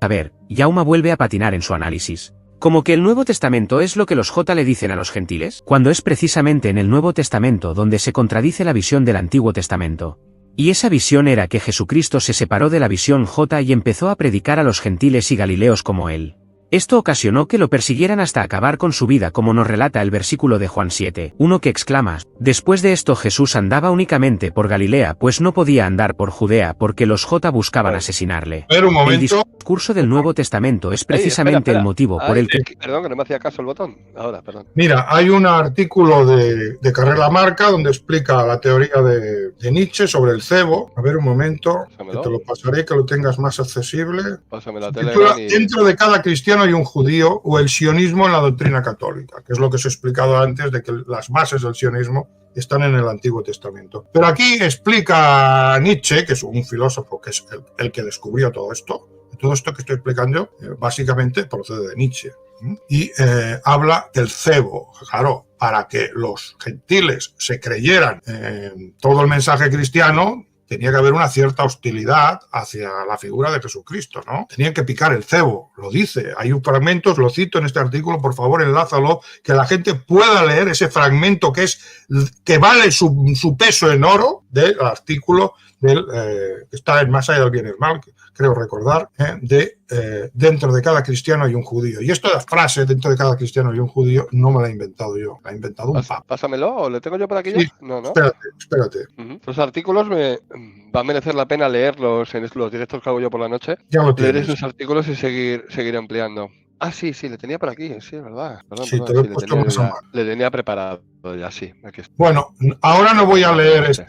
A ver, Yauma vuelve a patinar en su análisis. Como que el Nuevo Testamento es lo que los J le dicen a los gentiles, cuando es precisamente en el Nuevo Testamento donde se contradice la visión del Antiguo Testamento. Y esa visión era que Jesucristo se separó de la visión J y empezó a predicar a los gentiles y galileos como él. Esto ocasionó que lo persiguieran hasta acabar con su vida, como nos relata el versículo de Juan 7:1 que exclama: después de esto Jesús andaba únicamente por Galilea, pues no podía andar por Judea porque los buscaban asesinarle. Pero un momento. El discurso del Nuevo Testamento es precisamente el motivo por el que... Perdón, que no me hacía caso el botón. Ahora, perdón. Mira, hay un artículo de Carrera Marca donde explica la teoría de Nietzsche sobre el cebo. A ver un momento, que te lo pasaré, que lo tengas más accesible. Pásame la tele. Dentro de cada cristiano hay un judío, o el sionismo en la doctrina católica, que es lo que os he explicado antes, de que las bases del sionismo están en el Antiguo Testamento. Pero aquí explica Nietzsche, que es un filósofo que es el que descubrió todo esto. Todo esto que estoy explicando básicamente procede de Nietzsche. Y habla del cebo. Claro, para que los gentiles se creyeran todo el mensaje cristiano, tenía que haber una cierta hostilidad hacia la figura de Jesucristo, ¿no? Tenían que picar el cebo, lo dice. Hay un fragmento, lo cito en este artículo, por favor, enlázalo, que la gente pueda leer ese fragmento que vale su peso en oro del artículo que está en Más allá del bien y el mal, creo recordar, dentro de cada cristiano hay un judío. Y esta frase, dentro de cada cristiano hay un judío, no me la he inventado yo, la ha inventado un papa. Pásamelo, ¿o le tengo yo por aquí? Sí, no. Espérate. Los artículos va a merecer la pena leerlos en los directos que hago yo por la noche. Ya lo tienes. Leer esos artículos y seguir ampliando. Ah, sí, le tenía por aquí, sí, es verdad. Perdón, sí, te lo he puesto más a mano. Le tenía preparado ya, sí. Aquí está. Bueno, ahora no voy a leer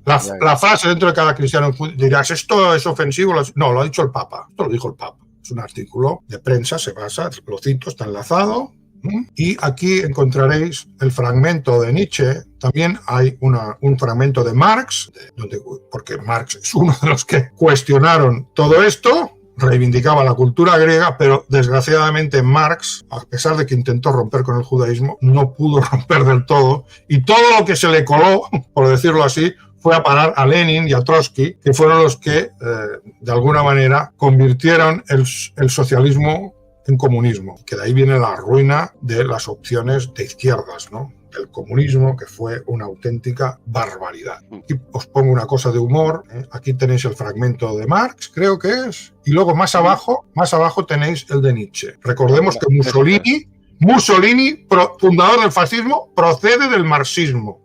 la frase dentro de cada cristiano. Dirás, ¿esto es ofensivo? No, lo ha dicho el Papa. Esto lo dijo el Papa. Es un artículo de prensa, se basa, lo cito, está enlazado. Y aquí encontraréis el fragmento de Nietzsche. También hay un fragmento de Marx, porque Marx es uno de los que cuestionaron todo esto. Reivindicaba la cultura griega, pero desgraciadamente Marx, a pesar de que intentó romper con el judaísmo, no pudo romper del todo, y todo lo que se le coló, por decirlo así, fue a parar a Lenin y a Trotsky, que fueron los que, de alguna manera, convirtieron el socialismo en comunismo, que de ahí viene la ruina de las opciones de izquierdas, ¿no? El comunismo, que fue una auténtica barbaridad. Aquí os pongo una cosa de humor. Aquí tenéis el fragmento de Marx, creo que es, y luego más abajo tenéis el de Nietzsche. Recordemos que Mussolini, fundador del fascismo, procede del marxismo.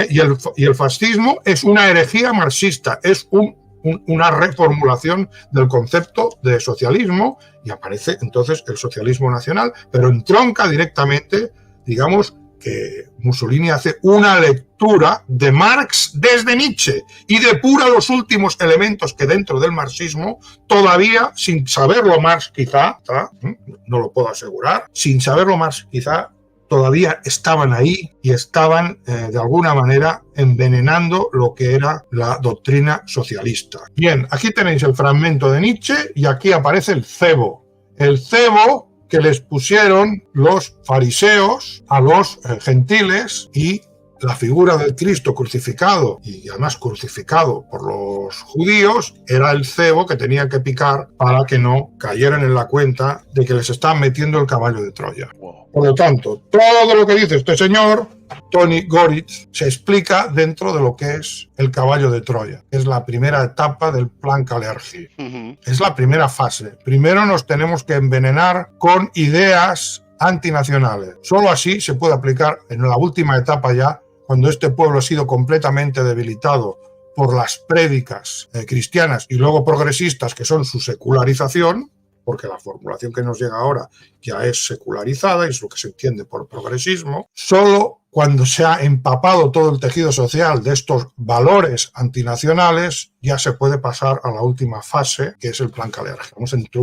Y el fascismo es una herejía marxista, es una reformulación del concepto de socialismo, y aparece entonces el socialismo nacional, pero entronca directamente, digamos, que Mussolini hace una lectura de Marx desde Nietzsche y depura los últimos elementos que dentro del marxismo, todavía sin saberlo Marx quizá, no lo puedo asegurar, sin saberlo Marx quizá, todavía estaban ahí y estaban de alguna manera envenenando lo que era la doctrina socialista. Bien, aquí tenéis el fragmento de Nietzsche y aquí aparece el cebo. El cebo que les pusieron los fariseos a los gentiles, y la figura del Cristo crucificado, y además crucificado por los judíos, era el cebo que tenían que picar para que no cayeran en la cuenta de que les estaban metiendo el caballo de Troya. Por lo tanto, todo lo que dice este señor, Tony Goritz, se explica dentro de lo que es el caballo de Troya. Es la primera etapa del plan Kalergi. Es la primera fase. Primero nos tenemos que envenenar con ideas antinacionales. Solo así se puede aplicar en la última etapa ya, cuando este pueblo ha sido completamente debilitado por las prédicas cristianas y luego progresistas, que son su secularización, porque la formulación que nos llega ahora ya es secularizada y es lo que se entiende por progresismo. Solo cuando se ha empapado todo el tejido social de estos valores antinacionales, ya se puede pasar a la última fase, que es el plan Kalergi. Vamos entre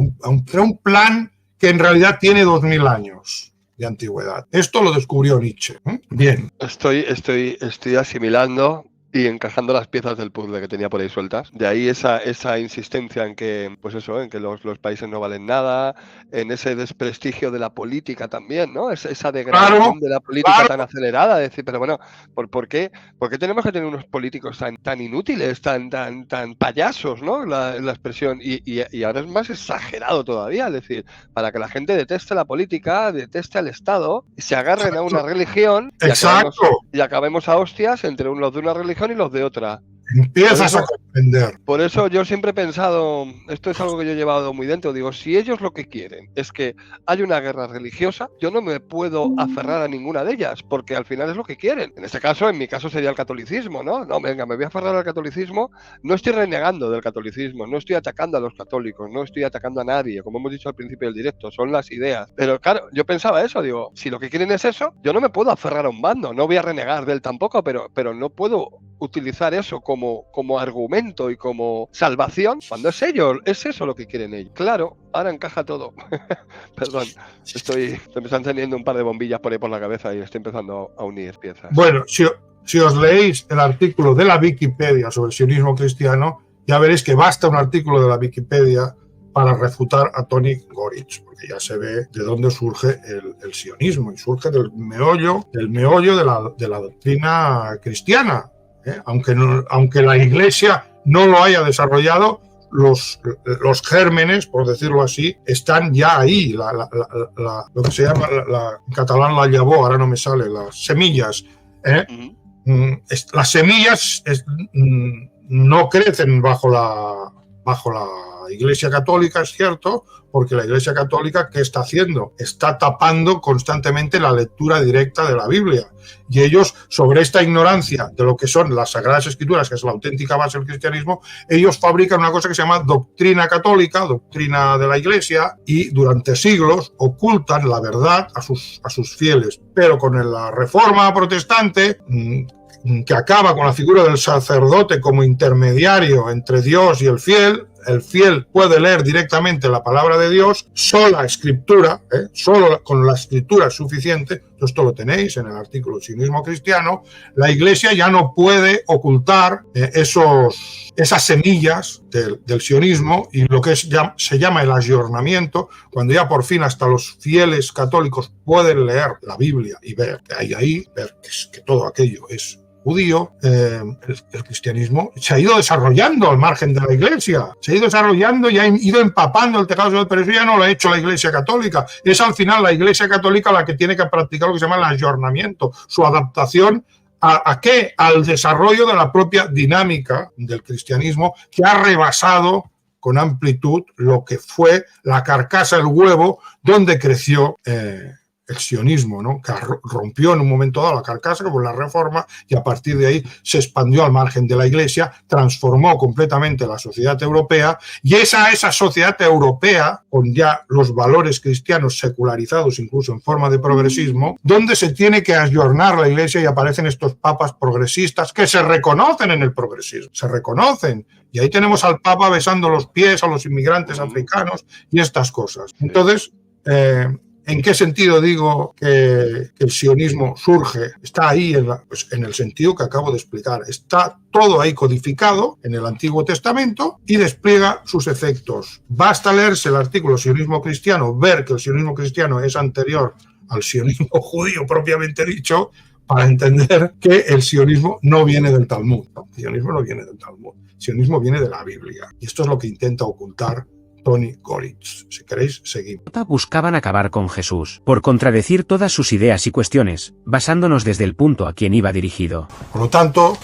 un plan que en realidad tiene 2000 años de antigüedad. Esto lo descubrió Nietzsche. Bien. Estoy asimilando y encajando las piezas del puzzle que tenía por ahí sueltas. De ahí esa insistencia en que, pues eso, en que los países no valen nada, en ese desprestigio de la política también, ¿no? Esa degradación de la política tan acelerada. Es decir, pero bueno, ¿por qué tenemos que tener unos políticos tan inútiles, tan payasos, ¿no? La expresión. Y ahora es más exagerado todavía. Es decir, para que la gente deteste la política, deteste al Estado, y se agarren a una religión y acabemos a hostias entre los de una religión y los de otra. Empiezas a defender. Por eso yo siempre he pensado, esto es algo que yo he llevado muy dentro, digo, si ellos lo que quieren es que haya una guerra religiosa, yo no me puedo aferrar a ninguna de ellas, porque al final es lo que quieren. En este caso, en mi caso sería el catolicismo, ¿no? No, venga, me voy a aferrar al catolicismo, no estoy renegando del catolicismo, no estoy atacando a los católicos, no estoy atacando a nadie, como hemos dicho al principio del directo, son las ideas. Pero claro, yo pensaba eso, digo, si lo que quieren es eso, yo no me puedo aferrar a un bando, no voy a renegar de él tampoco, pero no puedo utilizar eso como argumento y como salvación cuando es eso lo que quieren ellos. Claro, ahora encaja todo. Perdón, se me están encendiendo un par de bombillas por ahí por la cabeza y estoy empezando a unir piezas. Bueno, si os leéis el artículo de la Wikipedia sobre el sionismo cristiano, ya veréis que basta un artículo de la Wikipedia para refutar a Tony Goritz, porque ya se ve de dónde surge el sionismo, y surge del meollo de la doctrina cristiana. Aunque la Iglesia no lo haya desarrollado, los gérmenes, por decirlo así, están ya ahí. Lo que se llama, en catalán la llavor, ahora no me sale, las semillas. Las semillas no crecen bajo la Iglesia Católica, es cierto, porque la Iglesia Católica, ¿qué está haciendo? Está tapando constantemente la lectura directa de la Biblia. Y ellos, sobre esta ignorancia de lo que son las Sagradas Escrituras, que es la auténtica base del cristianismo, ellos fabrican una cosa que se llama doctrina católica, doctrina de la Iglesia, y durante siglos ocultan la verdad a sus fieles. Pero con la Reforma protestante, que acaba con la figura del sacerdote como intermediario entre Dios y el fiel puede leer directamente la palabra de Dios, sola escritura, solo con la escritura es suficiente. Esto lo tenéis en el artículo Sionismo Cristiano. La Iglesia ya no puede ocultar esas semillas del sionismo, y lo que se llama el ayornamiento, cuando ya por fin hasta los fieles católicos pueden leer la Biblia y ver que todo aquello es judío. El cristianismo se ha ido desarrollando al margen de la Iglesia, se ha ido desarrollando y ha ido empapando el tejado, pero eso ya no lo ha hecho la Iglesia Católica. Es al final la Iglesia Católica la que tiene que practicar lo que se llama el ayornamiento, su adaptación ¿a qué? Al desarrollo de la propia dinámica del cristianismo, que ha rebasado con amplitud lo que fue la carcasa, el huevo, donde creció el sionismo, ¿no? Que rompió en un momento dado la carcasa con la Reforma, y a partir de ahí se expandió al margen de la Iglesia, transformó completamente la sociedad europea, y esa sociedad europea, con ya los valores cristianos secularizados incluso en forma de progresismo, donde se tiene que ayornar la Iglesia, y aparecen estos papas progresistas que se reconocen en el progresismo, se reconocen, y ahí tenemos al Papa besando los pies a los inmigrantes africanos y estas cosas. Entonces, ¿en qué sentido digo que el sionismo surge? Está ahí en el sentido que acabo de explicar. Está todo ahí codificado en el Antiguo Testamento y despliega sus efectos. Basta leerse el artículo Sionismo Cristiano, ver que el sionismo cristiano es anterior al sionismo judío propiamente dicho, para entender que el sionismo no viene del Talmud. No, el sionismo no viene del Talmud. El sionismo viene de la Biblia. Y esto es lo que intenta ocultar Tony Goritz. Si queréis, seguimos. Buscaban acabar con Jesús, por contradecir todas sus ideas y cuestiones, basándonos desde el punto a quien iba dirigido. Por lo tanto,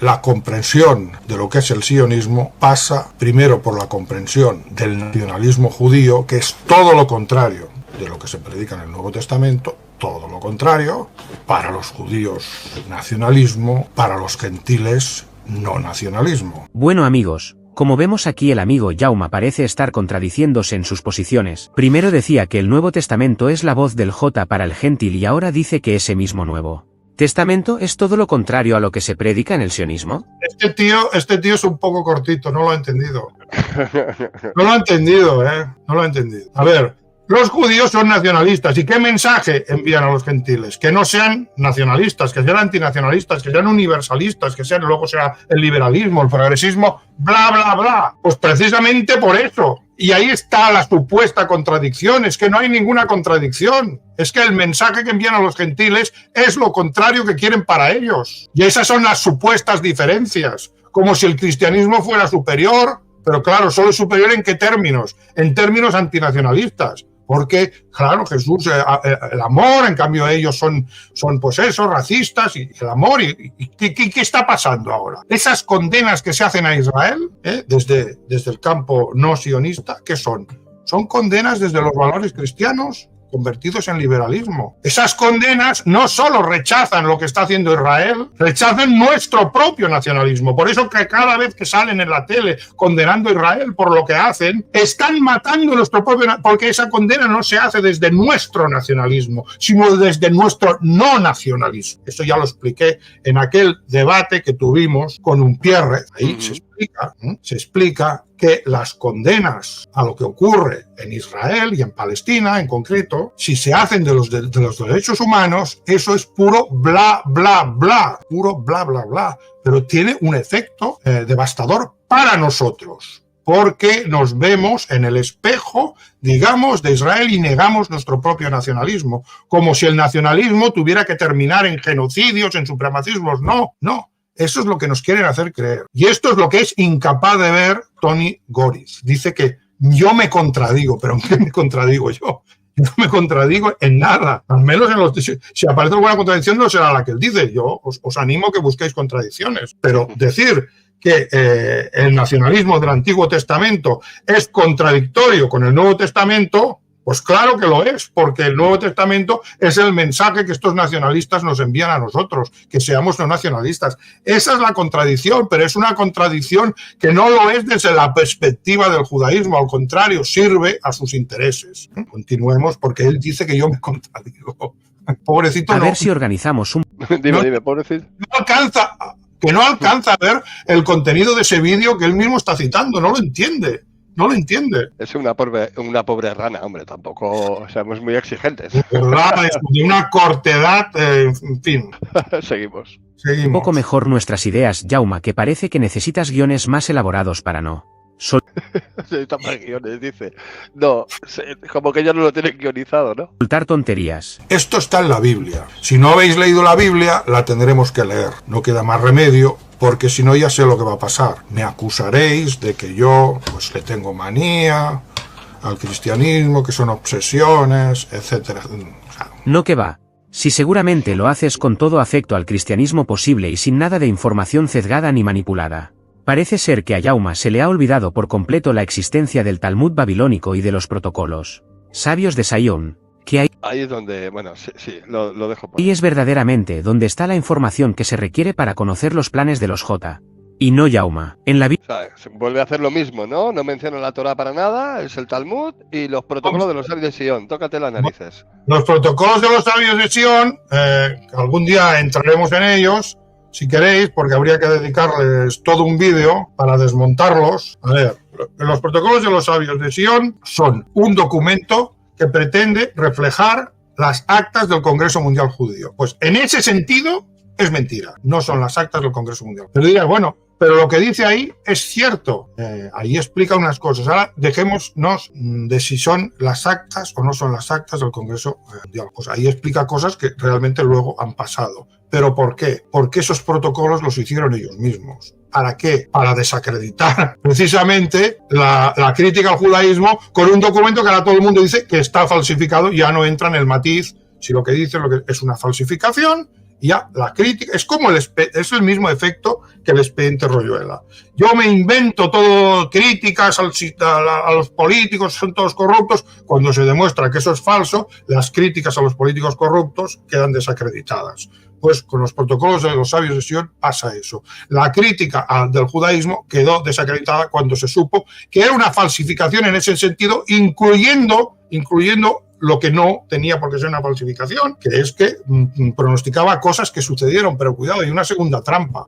la comprensión de lo que es el sionismo pasa primero por la comprensión del nacionalismo judío, que es todo lo contrario de lo que se predica en el Nuevo Testamento, todo lo contrario. Para los judíos, nacionalismo; para los gentiles, no nacionalismo. Bueno, amigos, como vemos aquí, el amigo Jaume parece estar contradiciéndose en sus posiciones. Primero decía que el Nuevo Testamento es la voz del J para el gentil, y ahora dice que ese mismo Nuevo Testamento es todo lo contrario a lo que se predica en el sionismo. Este tío es un poco cortito, no lo ha entendido. No lo ha entendido, no lo ha entendido. A ver, los judíos son nacionalistas. ¿Y qué mensaje envían a los gentiles? Que no sean nacionalistas, que sean antinacionalistas, que sean universalistas, que sean, luego sea el liberalismo, el progresismo, bla, bla, bla. Pues precisamente por eso. Y ahí está la supuesta contradicción. Es que no hay ninguna contradicción. Es que el mensaje que envían a los gentiles es lo contrario que quieren para ellos. Y esas son las supuestas diferencias. Como si el cristianismo fuera superior. Pero claro, ¿solo es superior en qué términos? En términos antinacionalistas. Porque, claro, Jesús, el amor, en cambio ellos son pues eso, racistas, y el amor, ¿qué está pasando ahora? Esas condenas que se hacen a Israel, desde el campo no sionista, ¿qué son? Son condenas desde los valores cristianos convertidos en liberalismo. Esas condenas no solo rechazan lo que está haciendo Israel, rechazan nuestro propio nacionalismo. Por eso que cada vez que salen en la tele condenando a Israel por lo que hacen, están matando nuestro propio, porque esa condena no se hace desde nuestro nacionalismo, sino desde nuestro no nacionalismo. Eso ya lo expliqué en aquel debate que tuvimos con Unpierre. Ahí se explica que las condenas a lo que ocurre en Israel y en Palestina en concreto, si se hacen de los derechos humanos, eso es puro bla, bla, bla, puro bla, bla, bla, pero tiene un efecto devastador para nosotros, porque nos vemos en el espejo, digamos, de Israel y negamos nuestro propio nacionalismo, como si el nacionalismo tuviera que terminar en genocidios, en supremacismos. No. Eso es lo que nos quieren hacer creer. Y esto es lo que es incapaz de ver Tony Goris. Dice que yo me contradigo, pero ¿en qué me contradigo yo? Yo no me contradigo en nada. Al menos si aparece alguna contradicción no será la que él dice. Yo os animo a que busquéis contradicciones. Pero decir que el nacionalismo del Antiguo Testamento es contradictorio con el Nuevo Testamento, pues claro que lo es, porque el Nuevo Testamento es el mensaje que estos nacionalistas nos envían a nosotros, que seamos no nacionalistas. Esa es la contradicción, pero es una contradicción que no lo es desde la perspectiva del judaísmo, al contrario, sirve a sus intereses. Continuemos, porque él dice que yo me contradigo. Pobrecito. A ver si organizamos un... Dime, pobrecito. No alcanza a ver el contenido de ese vídeo que él mismo está citando, no lo entiende. No lo entiende. Es una pobre rana, hombre, tampoco seamos muy exigentes. ¿Verdad? Es de una cortedad, en fin. Seguimos. Un poco mejor nuestras ideas, Jauma, que parece que necesitas guiones más elaborados para no. Necesitan más guiones, dice. No, como que ya no lo tienen guionizado, ¿no? Soltar tonterías. Esto está en la Biblia. Si no habéis leído la Biblia, la tendremos que leer. No queda más remedio, porque si no ya sé lo que va a pasar. Me acusaréis de que yo pues le tengo manía al cristianismo, que son obsesiones, etcétera. No que va. Si seguramente lo haces con todo afecto al cristianismo posible y sin nada de información sesgada ni manipulada. Parece ser que a Jauma se le ha olvidado por completo la existencia del Talmud babilónico y de los protocolos sabios de Sion, que hay... Ahí es donde, bueno, sí, lo dejo por ahí. Y es verdaderamente donde está la información que se requiere para conocer los planes de los J. Y no Jauma. En la Biblia... O sea, se vuelve a hacer lo mismo, ¿no? No menciona la Torah para nada, es el Talmud y los protocolos de los sabios de Sion. Tócate las narices. Los protocolos de los sabios de Sion, algún día entraremos en ellos, si queréis, porque habría que dedicarles todo un vídeo para desmontarlos. A ver, los protocolos de los sabios de Sion son un documento que pretende reflejar las actas del Congreso Mundial Judío. Pues en ese sentido es mentira, no son las actas del Congreso Mundial. Pero dirás, bueno, pero lo que dice ahí es cierto. Ahí explica unas cosas. Ahora dejémonos de si son las actas o no son las actas del Congreso Mundial. Pues ahí explica cosas que realmente luego han pasado. ¿Pero por qué? Porque esos protocolos los hicieron ellos mismos. ¿Para qué? Para desacreditar precisamente la crítica al judaísmo con un documento que ahora todo el mundo dice que está falsificado, ya no entra en el matiz si lo que dice es una falsificación. Ya la crítica es como es el mismo efecto que el expediente Royuela. Yo me invento todo críticas a los políticos, son todos corruptos. Cuando se demuestra que eso es falso, las críticas a los políticos corruptos quedan desacreditadas. Pues con los protocolos de los sabios de Sion pasa eso. La crítica del judaísmo quedó desacreditada cuando se supo que era una falsificación en ese sentido, incluyendo lo que no tenía por qué ser una falsificación, que es que pronosticaba cosas que sucedieron, pero cuidado, hay una segunda trampa,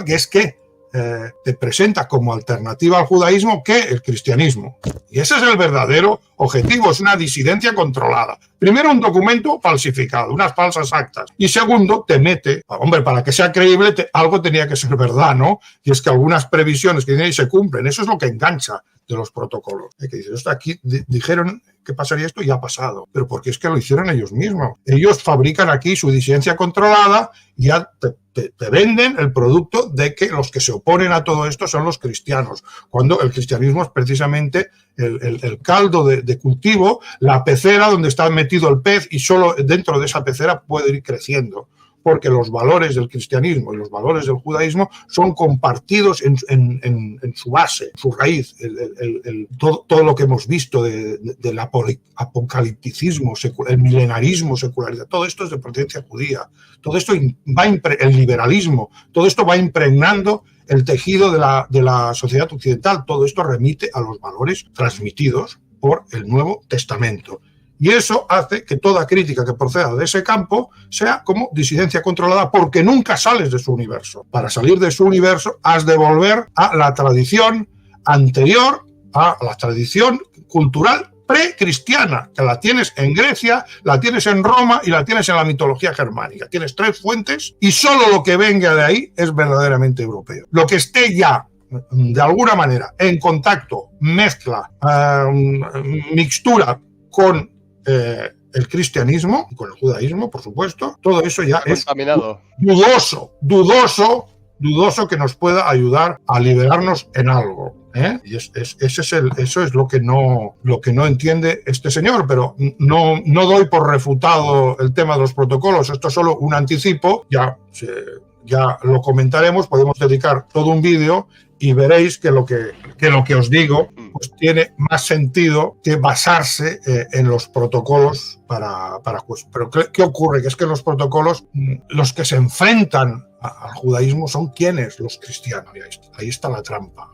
que es que te presenta como alternativa al judaísmo que el cristianismo. Y ese es el verdadero objetivo, es una disidencia controlada. Primero, un documento falsificado, unas falsas actas. Y segundo, te mete, hombre, para que sea creíble, algo tenía que ser verdad, ¿no? Y es que algunas previsiones que tienen se cumplen, eso es lo que engancha de los protocolos. Que dices, aquí dijeron que pasaría esto y ha pasado. Pero porque es que lo hicieron ellos mismos. Ellos fabrican aquí su disidencia controlada y ya te venden el producto de que los que se oponen a todo esto son los cristianos, cuando el cristianismo es precisamente el caldo de de cultivo, la pecera donde está metido el pez y solo dentro de esa pecera puede ir creciendo, porque los valores del cristianismo y los valores del judaísmo son compartidos en su base, su raíz, todo lo que hemos visto del apocalipticismo, el milenarismo secularizado, todo esto es de procedencia judía, todo esto el liberalismo, todo esto va impregnando el tejido de la sociedad occidental, todo esto remite a los valores transmitidos por el Nuevo Testamento. Y eso hace que toda crítica que proceda de ese campo sea como disidencia controlada, porque nunca sales de su universo. Para salir de su universo has de volver a la tradición anterior, a la tradición cultural precristiana, que la tienes en Grecia, la tienes en Roma y la tienes en la mitología germánica. Tienes 3 fuentes y solo lo que venga de ahí es verdaderamente europeo. Lo que esté ya de alguna manera en contacto, mezcla, mixtura con el cristianismo, con el judaísmo, por supuesto, todo eso ya es dudoso que nos pueda ayudar a liberarnos en algo. Y eso es lo que no entiende este señor, pero no doy por refutado el tema de los protocolos. Esto es solo un anticipo, ya lo comentaremos, podemos dedicar todo un vídeo y veréis que lo que os digo pues tiene más sentido que basarse en los protocolos pero ¿qué ocurre? Que es que los protocolos, los que se enfrentan al judaísmo son ¿quiénes? Los cristianos. Ahí está la trampa.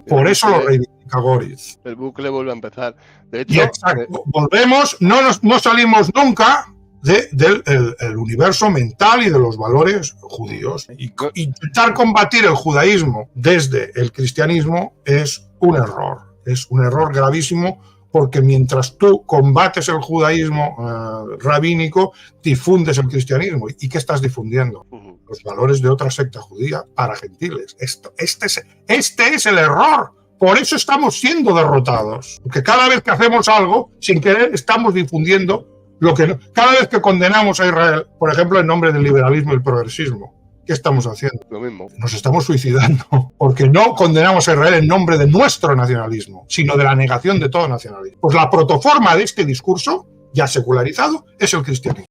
Por eso lo reivindica Goriz. El bucle vuelve a empezar. De hecho, y exacto, volvemos, no salimos nunca del universo mental y de los valores judíos. Y intentar combatir el judaísmo desde el cristianismo es un error gravísimo, porque mientras tú combates el judaísmo rabínico, difundes el cristianismo. ¿Y qué estás difundiendo? Los valores de otra secta judía para gentiles. Este es el error. Por eso estamos siendo derrotados. Porque cada vez que hacemos algo, sin querer, estamos difundiendo cada vez que condenamos a Israel, por ejemplo, en nombre del liberalismo y el progresismo, ¿qué estamos haciendo? Lo mismo. Nos estamos suicidando, porque no condenamos a Israel en nombre de nuestro nacionalismo, sino de la negación de todo nacionalismo. Pues la protoforma de este discurso, ya secularizado, es el cristianismo.